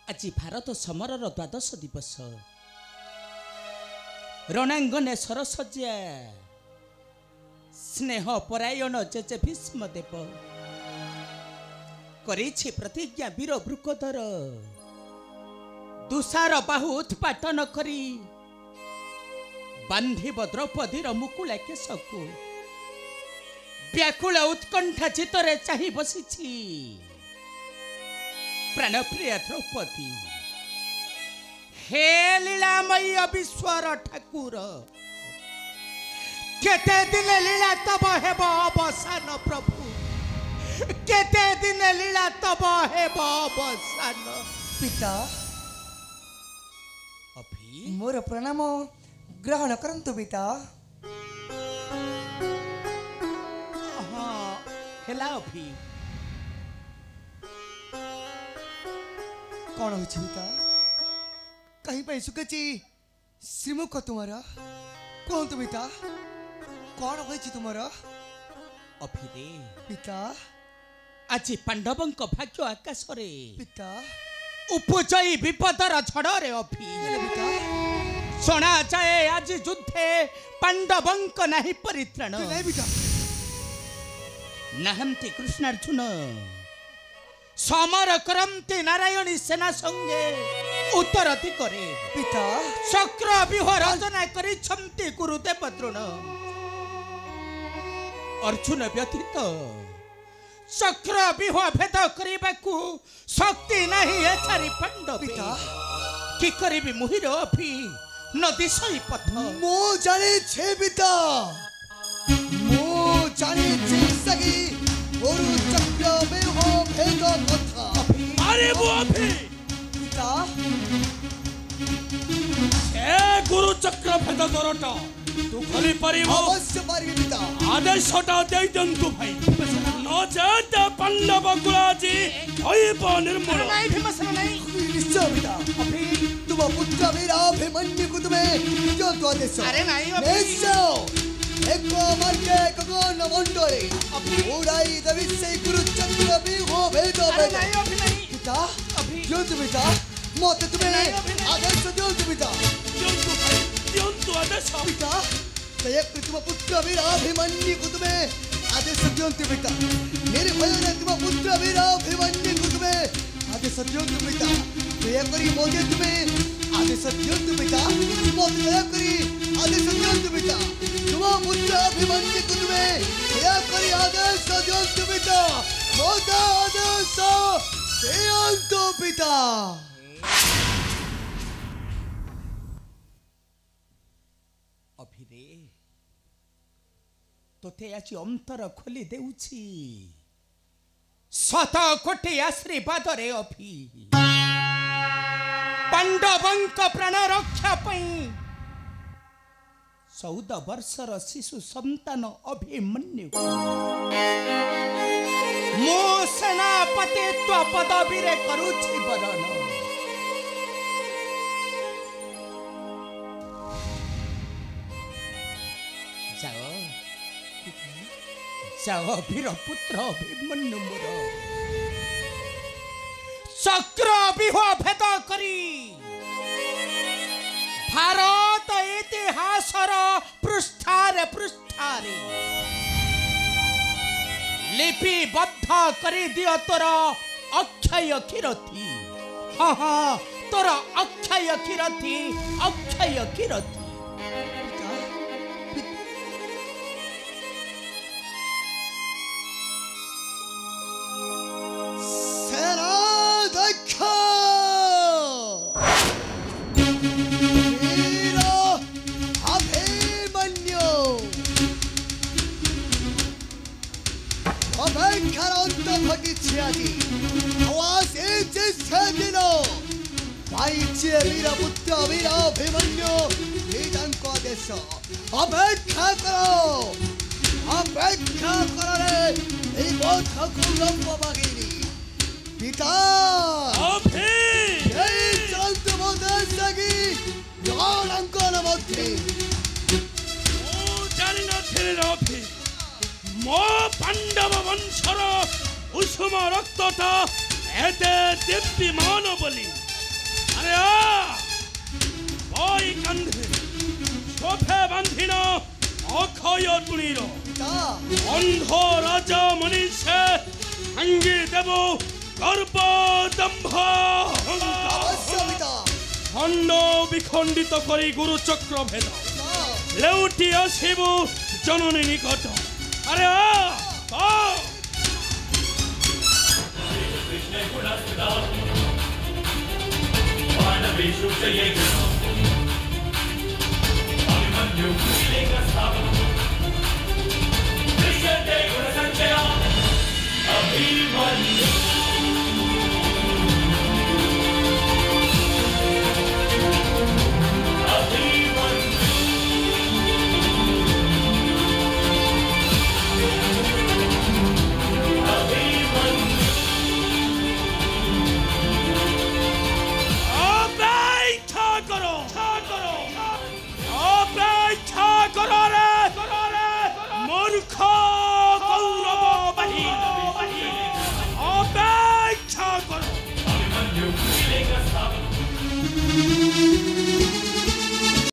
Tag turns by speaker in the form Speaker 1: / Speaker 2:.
Speaker 1: आज भारत समरर द्वादश दिवस रणांगने सरसज्जा स्नेह परायण जेजे भीष्मदेव करिछि प्रतिज्ञा वीर वृकोदर दुषार बाहु उत्पाटन करी बांधिब द्रौपदीर मुकुला केशकु व्याकुल उत्कंठा चित्तरे चाहि बसिछि प्राणप्रिया द्रौपदी। हे लीलामयी विश्वर ठाकुर केते दिन लीला तब हेब अवसान प्रभु केते दिन लीला तब हेब अवसान।
Speaker 2: पिता
Speaker 1: अभी
Speaker 2: मोर प्रणाम ग्रहण करंतु पिता।
Speaker 1: हाँ हेला अभी
Speaker 2: कौन हो पिता कहीं पे सुखची श्रीमुख तुम्हारा कौन तु पिता कौन हो तुम्हारा
Speaker 1: अभी रे
Speaker 2: पिता
Speaker 1: आज पांडवंक भाग्य आकाश रे
Speaker 2: पिता
Speaker 1: उपजई विपदर झड़ रे अभी
Speaker 2: पिता
Speaker 1: शोना जाए आज युद्धे पांडवंक नहीं परित्राण
Speaker 2: नहीं पिता
Speaker 1: नाहंती कृष्णार्जुन समर करमते नारायणी सेना संगे उत्तर दिगरे
Speaker 2: पिता
Speaker 1: चक्र व्यूह रचना करी छमती गुरुदेव द्रोण अर्जुन व्यतीत चक्र व्यूह भेद करबाकू शक्ति नहीं एचारी पांडव
Speaker 2: पिता
Speaker 1: कि करिबी मुहिर अभी नदी सही पथ
Speaker 2: मो जाने छे पिता मो जाने छे सगी गुरु चक्र में हो भेद कथा
Speaker 3: अरे वो अभी
Speaker 2: पिता
Speaker 3: ए गुरु चक्र भेद दरटा तू खली परिबो
Speaker 2: अवश्य पारिबी पिता
Speaker 3: आदेशटा देई दंतु भाई न जात पांडव कुलाजी होइब निर्मूल
Speaker 1: नहीं भीमसेन नहीं
Speaker 2: निश्चय पिता
Speaker 1: अभी
Speaker 2: तुम पुत्र वीर अभिमन्यु को तुम्हें जो तो आदेश
Speaker 1: अरे नहीं अभी
Speaker 2: निश्चय एक मार्गे गगन मंडले उड़ाई दवि से गुरु चक्र भी हो भेद
Speaker 1: अरे नहीं अभी नहीं
Speaker 2: पिता
Speaker 1: अभी
Speaker 2: जो तुम पिता मत तुम्हें आदेश दो तुम पिता
Speaker 3: दियंतु आदेश
Speaker 2: पिता दया कर तुम पुत्र वीर अभिमन्यु को तुम्हें आदेश दियंतु पिता मेरे भय ने तुम पुत्र वीर अभिमन्यु को तुम्हें आदेश दियंतु पिता दया करी मोजे तुम्हें आदेश दियंतु पिता मत दया करी आदेश दियंतु पिता तुम पुत्र अभिमन्यु को तुम्हें दया करी आदेश दियंतु पिता मत आदेश दियंतु पिता।
Speaker 1: अभिरे तोते आज अंतर खोली देउछि शत कोटि आशीर्वाद रे अभि पांडवंक प्राण रक्षा पई 14 वर्षर शिशु संतान अभिमन्यु मो सेनापतित्व पदवी रे करूछि वरण जाओ जाओ वीर पुत्र अभिमन्यु मोर चक्र व्यूह भेद करी भारत इतिहासर पृष्ठारे पृष्ठारे लिपिबद्ध करी दियो तोर अक्षय कीर्ति। हाँ हाँ तोर अक्षय कीर्ति अक्षय कीर्ति।
Speaker 2: वीरपुत्र वीर अभिमन्यु आदेश अपेक्षा करो रे पिता
Speaker 3: मो पांडव वंशर उषुम रक्तटा एते दीप्तिमान बोली আরে ওই কান্ধে শোভে বান্ধিন অক্ষয় তুলির
Speaker 2: পিতা
Speaker 3: অন্ধ রাজা মনীষে ভাঙ্গি দেব গর্ব দম্ভ
Speaker 2: অবশ্য পিতা
Speaker 3: খণ্ড বিখণ্ডিত করি গুরুচক্র ভেদ
Speaker 2: পিতা
Speaker 3: লেউটি আসিব জননী নিকট আরে
Speaker 4: Find a beach, you'll say,